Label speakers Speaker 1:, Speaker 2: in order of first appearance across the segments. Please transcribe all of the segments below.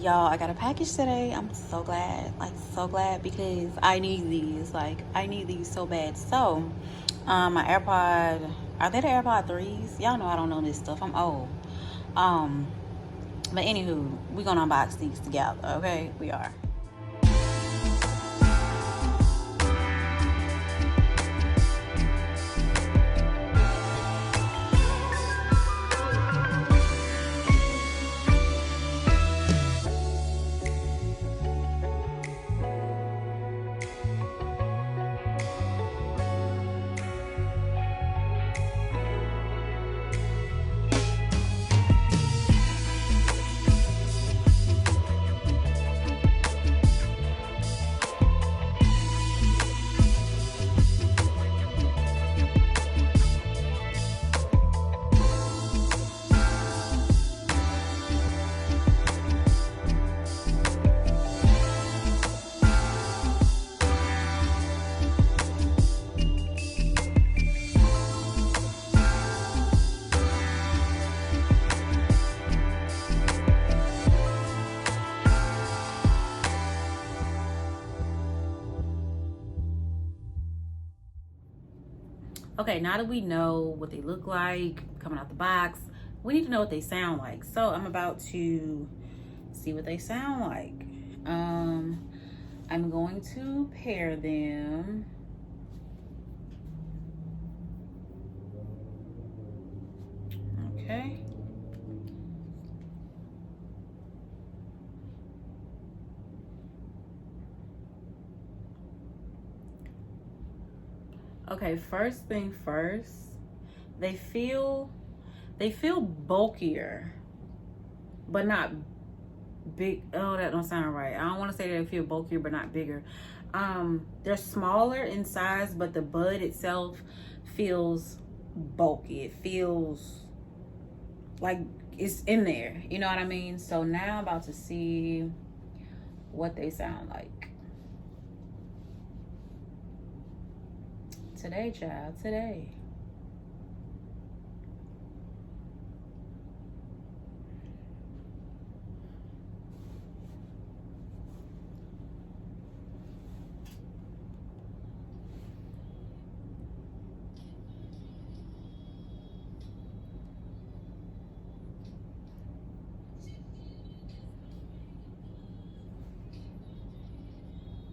Speaker 1: Y'all, I got a package today. I'm so glad, like so glad, because I need these. Like I need these so bad. So, my AirPod, are they the AirPod 3s? Y'all know I don't know this stuff. I'm old. Um, but anywho, we're gonna unbox these together, okay? We are. Okay, now that we know what they look like coming out the box, we need to know what they sound like. So I'm about to see what they sound like. I'm going to pair them. Okay. Okay, first thing first, they feel bulkier, but not big. Oh, that don't sound right. I don't want to say they feel bulkier but not bigger. They're smaller in size, but the bud itself feels bulky. It feels like it's in there, you know what I mean? So now I'm about to see what they sound like. Today, child, today.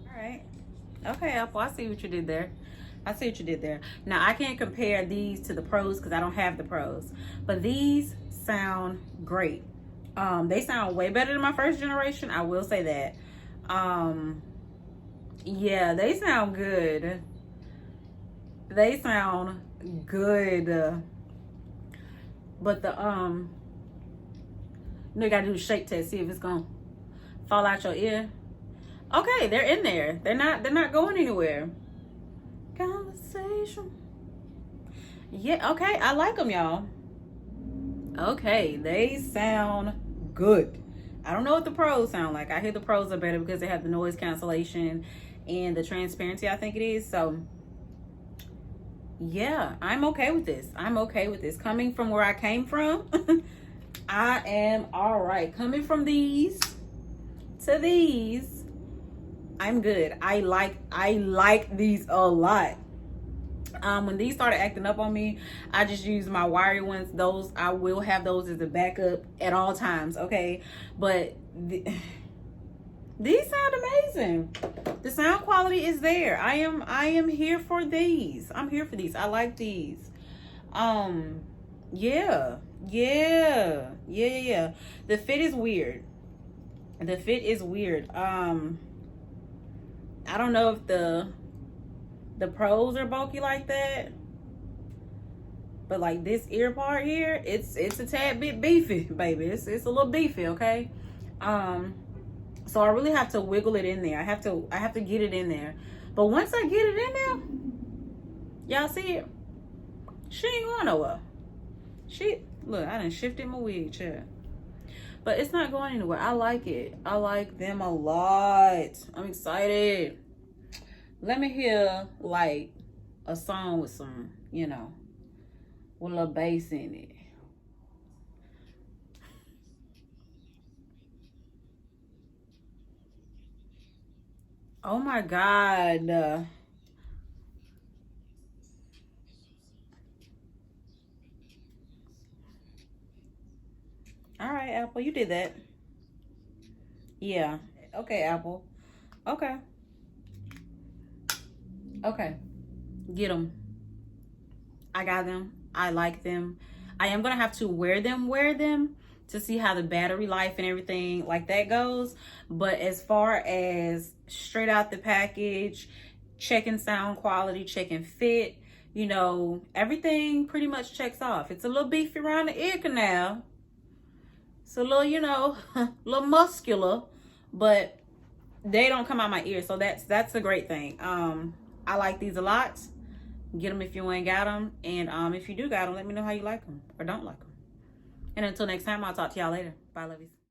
Speaker 1: All right. Okay, Apple, I see what you did there. I see what you did there. Now, I can't compare these to the Pros because I don't have the Pros. But these sound great. They sound way better than my first generation. I will say that. Yeah, they sound good. They sound good. But you gotta do the shake test, see if it's gonna fall out your ear. Okay, they're in there. They're not going anywhere. Conversation. Yeah, okay, I like them, y'all. Okay, they sound good. I don't know what the Pros sound like. I hear the Pros are better because they have the noise cancellation and the transparency, I think it is. So yeah, I'm okay with this. I'm okay with this. Coming from where I came from, I am all right. Coming from these to these, I'm good. I like these a lot. When these started acting up on me, I just use my wiry ones. Those, I will have those as a backup at all times, okay? But these sound amazing. The sound quality is there. I am here for these. I'm here for these. I like these. Yeah. The fit is weird. The fit is weird. I don't know if the Pros are bulky like that, but like this ear part here, it's a tad bit beefy, baby. It's a little beefy, okay? So I really have to wiggle it in there. I have to get it in there. But once I get it in there, y'all see it? She ain't going nowhere. Look, I done shifted my wig, chair. But it's not going anywhere. I like it. I like them a lot. I'm excited. Let me hear like a song with some, with a little bass in it. Oh my God. All right, Apple, you did that. Yeah. Okay, Apple. Okay. Okay. Get them. I got them. I like them. I am gonna have to wear them to see how the battery life and everything like that goes. But as far as straight out the package, checking sound quality, checking fit, you know, everything pretty much checks off. It's a little beefy around the ear canal. It's a little, you know, a little muscular, but they don't come out my ear, so that's a great thing. I like these a lot. Get them if you ain't got them, and if you do got them, let me know how you like them or don't like them. And until next time, I'll talk to y'all later. Bye, lovies.